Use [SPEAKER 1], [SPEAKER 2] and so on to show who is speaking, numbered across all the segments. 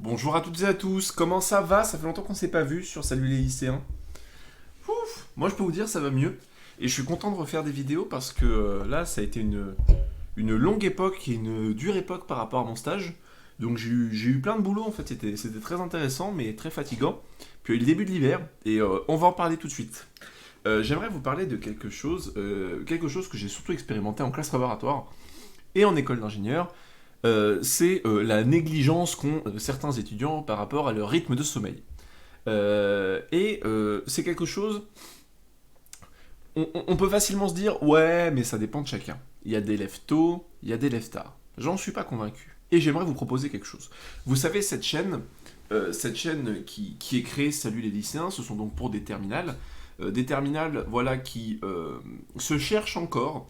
[SPEAKER 1] Bonjour à toutes et à tous, comment ça va? Ça fait longtemps qu'on s'est pas vu sur Salut les lycéens. Ouf, moi je peux vous dire ça va mieux. Et je suis content de refaire des vidéos parce que là ça a été une longue époque et une dure époque par rapport à mon stage. Donc j'ai eu plein de boulot en fait, c'était très intéressant mais très fatigant. Puis il y a eu le début de l'hiver et on va en parler tout de suite. J'aimerais vous parler de quelque chose que j'ai surtout expérimenté en classe préparatoire et en école d'ingénieur. C'est la négligence qu'ont certains étudiants par rapport à leur rythme de sommeil. C'est quelque chose, on peut facilement se dire, ouais, mais ça dépend de chacun. Il y a des lève tôt, il y a des lève tard. J'en suis pas convaincu. Et j'aimerais vous proposer quelque chose. Vous savez, cette chaîne qui est créée, Salut les lycéens, ce sont donc pour des terminales, voilà, qui se cherchent encore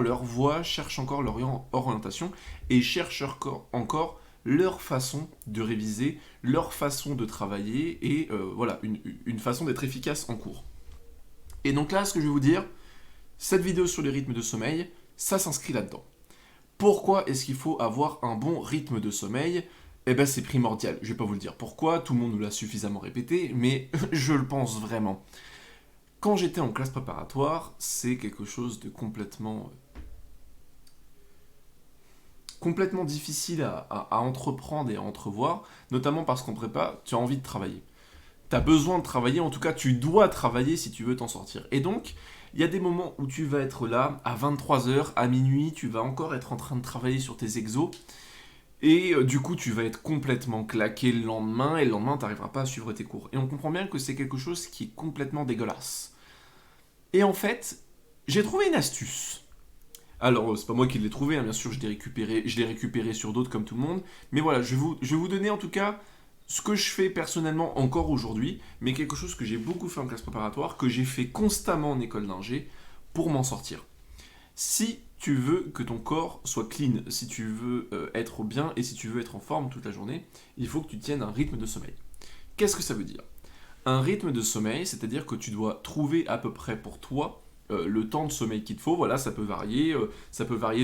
[SPEAKER 1] leur voie, cherchent encore leur orientation, et cherchent encore leur façon de réviser, leur façon de travailler, et voilà, une façon d'être efficace en cours. Et donc là, ce que je vais vous dire, cette vidéo sur les rythmes de sommeil, ça s'inscrit là-dedans. Pourquoi est-ce qu'il faut avoir un bon rythme de sommeil? Eh ben c'est primordial, je vais pas vous le dire pourquoi, tout le monde nous l'a suffisamment répété, mais je le pense vraiment. Quand j'étais en classe préparatoire, c'est quelque chose de complètement difficile à entreprendre et à entrevoir, notamment parce qu'en prépa, tu as envie de travailler. Tu as besoin de travailler, en tout cas tu dois travailler si tu veux t'en sortir. Et donc, il y a des moments où tu vas être là, à 23 h, à minuit, tu vas encore être en train de travailler sur tes exos, et du coup tu vas être complètement claqué le lendemain, et le lendemain tu n'arriveras pas à suivre tes cours. Et on comprend bien que c'est quelque chose qui est complètement dégueulasse. Et en fait, j'ai trouvé une astuce. Alors, c'est pas moi qui l'ai trouvé, hein, bien sûr, je l'ai récupéré sur d'autres comme tout le monde. Mais voilà, je vais vous donner en tout cas ce que je fais personnellement encore aujourd'hui, mais quelque chose que j'ai beaucoup fait en classe préparatoire, que j'ai fait constamment en école d'ingé pour m'en sortir. Si tu veux que ton corps soit clean, si tu veux être bien et si tu veux être en forme toute la journée, il faut que tu tiennes un rythme de sommeil. Qu'est-ce que ça veut dire? Un rythme de sommeil, c'est-à-dire que tu dois trouver à peu près pour toi le temps de sommeil qu'il te faut. Voilà, ça peut varier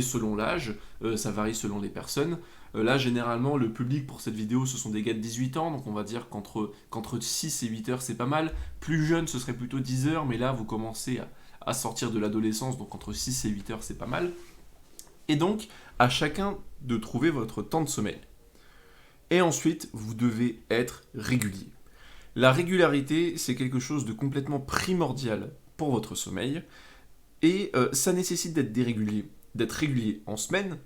[SPEAKER 1] selon l'âge, ça varie selon les personnes. Là, généralement, le public pour cette vidéo, ce sont des gars de 18 ans, donc on va dire qu'entre 6 et 8 heures, c'est pas mal. Plus jeune, ce serait plutôt 10 heures, mais là, vous commencez à sortir de l'adolescence, donc entre 6 et 8 heures, c'est pas mal. Et donc, à chacun de trouver votre temps de sommeil. Et ensuite, vous devez être régulier. La régularité, c'est quelque chose de complètement primordial pour votre sommeil, et ça nécessite d'être régulier en semaine,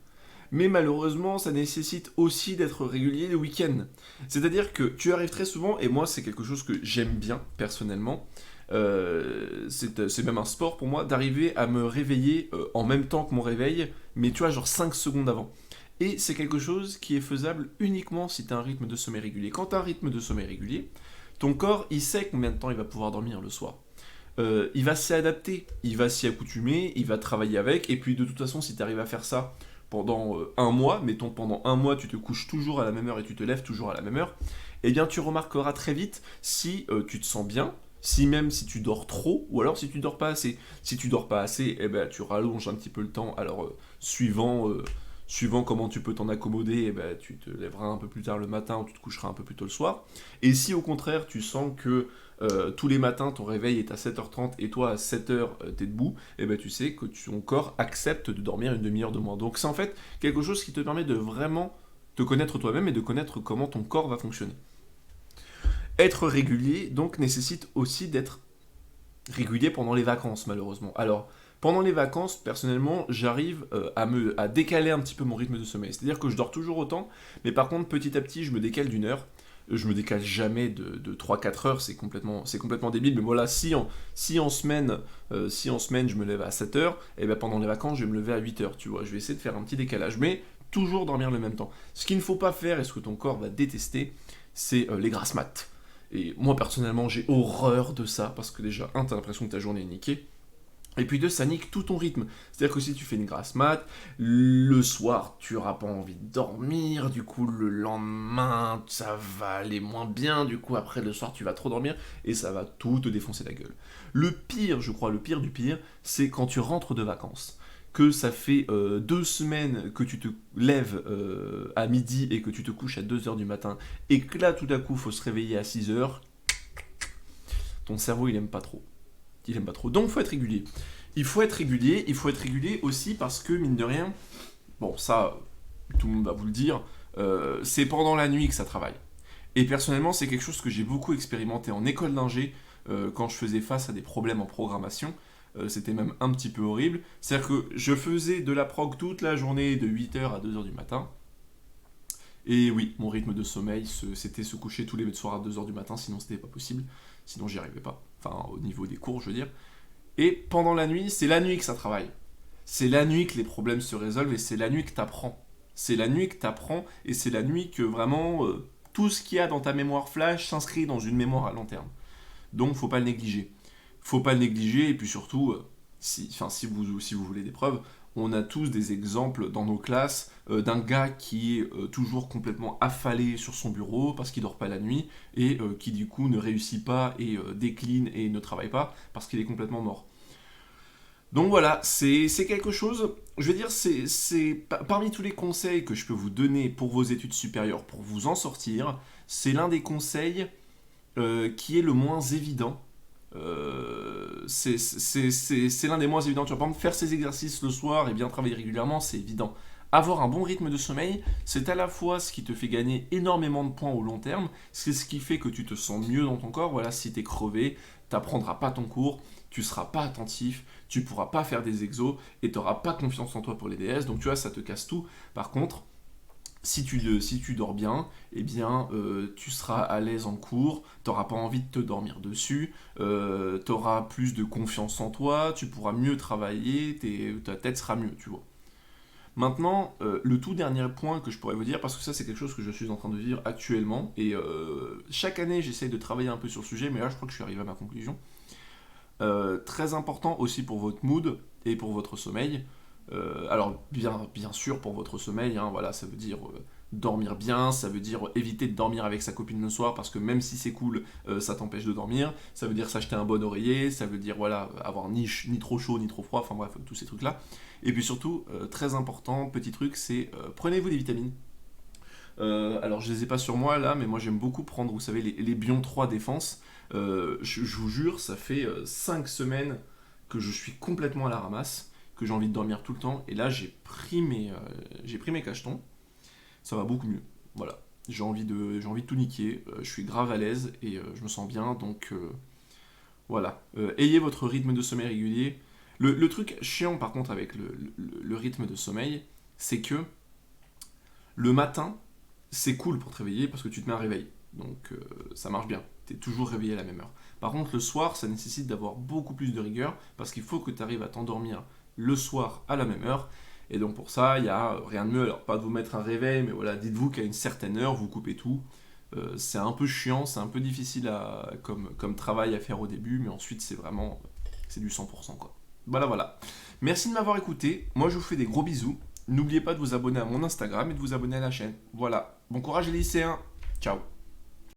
[SPEAKER 1] mais malheureusement, ça nécessite aussi d'être régulier le week-end. C'est-à-dire que tu arrives très souvent, et moi c'est quelque chose que j'aime bien personnellement, c'est même un sport pour moi, d'arriver à me réveiller en même temps que mon réveil, mais tu vois, genre 5 secondes avant. Et c'est quelque chose qui est faisable uniquement si tu as un rythme de sommeil régulier. Quand tu as un rythme de sommeil régulier, ton corps, il sait combien de temps il va pouvoir dormir le soir. Il va s'y adapter, il va s'y accoutumer, il va travailler avec, et puis de toute façon, si tu arrives à faire ça pendant un mois, mettons pendant un mois, tu te couches toujours à la même heure et tu te lèves toujours à la même heure, eh bien tu remarqueras très vite si tu te sens bien, si tu dors trop, ou alors si tu dors pas assez. Si tu dors pas assez, eh ben, tu rallonges un petit peu le temps, alors suivant comment tu peux t'en accommoder, eh ben, tu te lèveras un peu plus tard le matin ou tu te coucheras un peu plus tôt le soir. Et si au contraire tu sens que tous les matins ton réveil est à 7h30 et toi à 7h t'es debout, et ben tu sais que ton corps accepte de dormir une demi-heure de moins. Donc c'est en fait quelque chose qui te permet de vraiment te connaître toi-même et de connaître comment ton corps va fonctionner. Être régulier donc nécessite aussi d'être régulier pendant les vacances malheureusement. Alors pendant les vacances, personnellement, j'arrive à décaler un petit peu mon rythme de sommeil. C'est-à-dire que je dors toujours autant, mais par contre, petit à petit, je me décale d'une heure. Je me décale jamais de 3-4 heures, c'est complètement débile. Mais voilà, si en semaine je me lève à 7 heures, et ben pendant les vacances, je vais me lever à 8 heures, tu vois. Je vais essayer de faire un petit décalage, mais toujours dormir le même temps. Ce qu'il ne faut pas faire, et ce que ton corps va détester, c'est les grasses mat. Et moi, personnellement, j'ai horreur de ça, parce que déjà, un, t'as l'impression que ta journée est niquée, et puis deux, ça nique tout ton rythme. C'est-à-dire que si tu fais une grasse mat, le soir, tu n'auras pas envie de dormir, du coup, le lendemain, ça va aller moins bien, du coup, après, le soir, tu vas trop dormir, et ça va tout te défoncer la gueule. Le pire, je crois, le pire du pire, c'est quand tu rentres de vacances. que ça fait 2 semaines que tu te lèves à midi et que tu te couches à 2 heures du matin, et que là, tout à coup, il faut se réveiller à 6 heures, ton cerveau, il aime pas trop. Il aime pas trop. Donc, il faut être régulier. Il faut être régulier. Il faut être régulier aussi parce que, mine de rien, bon, ça, tout le monde va vous le dire, c'est pendant la nuit que ça travaille. Et personnellement, c'est quelque chose que j'ai beaucoup expérimenté en école d'ingé, quand je faisais face à des problèmes en programmation. C'était même un petit peu horrible. C'est-à-dire que je faisais de la prog toute la journée de 8 heures à 2 heures du matin. Et oui, mon rythme de sommeil, c'était se coucher tous les soirs à 2 heures du matin, sinon c'était pas possible. Sinon j'y arrivais pas. Enfin, au niveau des cours, je veux dire. Et pendant la nuit, c'est la nuit que ça travaille. C'est la nuit que les problèmes se résolvent et c'est la nuit que t'apprends. C'est la nuit que t'apprends et c'est la nuit que vraiment tout ce qu'il y a dans ta mémoire flash s'inscrit dans une mémoire à long terme. Donc faut pas le négliger. Faut pas le négliger et puis surtout, si vous voulez des preuves, on a tous des exemples dans nos classes d'un gars qui est toujours complètement affalé sur son bureau parce qu'il dort pas la nuit et qui du coup ne réussit pas et décline et ne travaille pas parce qu'il est complètement mort. Donc voilà, c'est quelque chose, je veux dire, parmi tous les conseils que je peux vous donner pour vos études supérieures, pour vous en sortir, c'est l'un des conseils qui est le moins évident. C'est l'un des moins évidents. Tu vois, par exemple, faire ces exercices le soir et bien travailler régulièrement, c'est évident. Avoir un bon rythme de sommeil, c'est à la fois ce qui te fait gagner énormément de points au long terme, c'est ce qui fait que tu te sens mieux dans ton corps. Voilà, si tu es crevé, tu n'apprendras pas ton cours, tu seras pas attentif, tu pourras pas faire des exos et tu n'auras pas confiance en toi pour les DS. Donc tu vois, ça te casse tout. Par contre, si tu dors bien, eh bien, tu seras à l'aise en cours, tu n'auras pas envie de te dormir dessus, tu auras plus de confiance en toi, tu pourras mieux travailler, ta tête sera mieux, tu vois. Maintenant, le tout dernier point que je pourrais vous dire, parce que ça c'est quelque chose que je suis en train de vivre actuellement, et chaque année j'essaye de travailler un peu sur le sujet, mais là je crois que je suis arrivé à ma conclusion. Très important aussi pour votre mood et pour votre sommeil. Alors bien sûr pour votre sommeil, hein, voilà, ça veut dire dormir bien, ça veut dire éviter de dormir avec sa copine le soir parce que même si c'est cool, ça t'empêche de dormir. Ça veut dire s'acheter un bon oreiller, ça veut dire voilà avoir ni trop chaud ni trop froid, enfin bref tous ces trucs là. Et puis surtout très important, petit truc, c'est prenez-vous des vitamines. Alors je les ai pas sur moi là, mais moi j'aime beaucoup prendre, vous savez, les Bion 3 Défense. Je vous jure, ça fait 5 semaines que je suis complètement à la ramasse, que j'ai envie de dormir tout le temps, et là j'ai pris mes cachetons, ça va beaucoup mieux. Voilà, j'ai envie de tout niquer, je suis grave à l'aise et je me sens bien, donc voilà. Ayez votre rythme de sommeil régulier. Le truc chiant par contre avec le rythme de sommeil, c'est que le matin, c'est cool pour te réveiller parce que tu te mets un réveil. Donc ça marche bien. Tu es toujours réveillé à la même heure. Par contre, le soir, ça nécessite d'avoir beaucoup plus de rigueur parce qu'il faut que tu arrives à t'endormir le soir à la même heure. Et donc pour ça, il n'y a rien de mieux. Alors pas de vous mettre un réveil, mais voilà, dites-vous qu'à une certaine heure, vous coupez tout. C'est un peu chiant, c'est un peu difficile comme travail à faire au début, mais ensuite c'est du 100% quoi. Voilà, voilà. Merci de m'avoir écouté. Moi, je vous fais des gros bisous. N'oubliez pas de vous abonner à mon Instagram et de vous abonner à la chaîne. Voilà. Bon courage les lycéens. Ciao.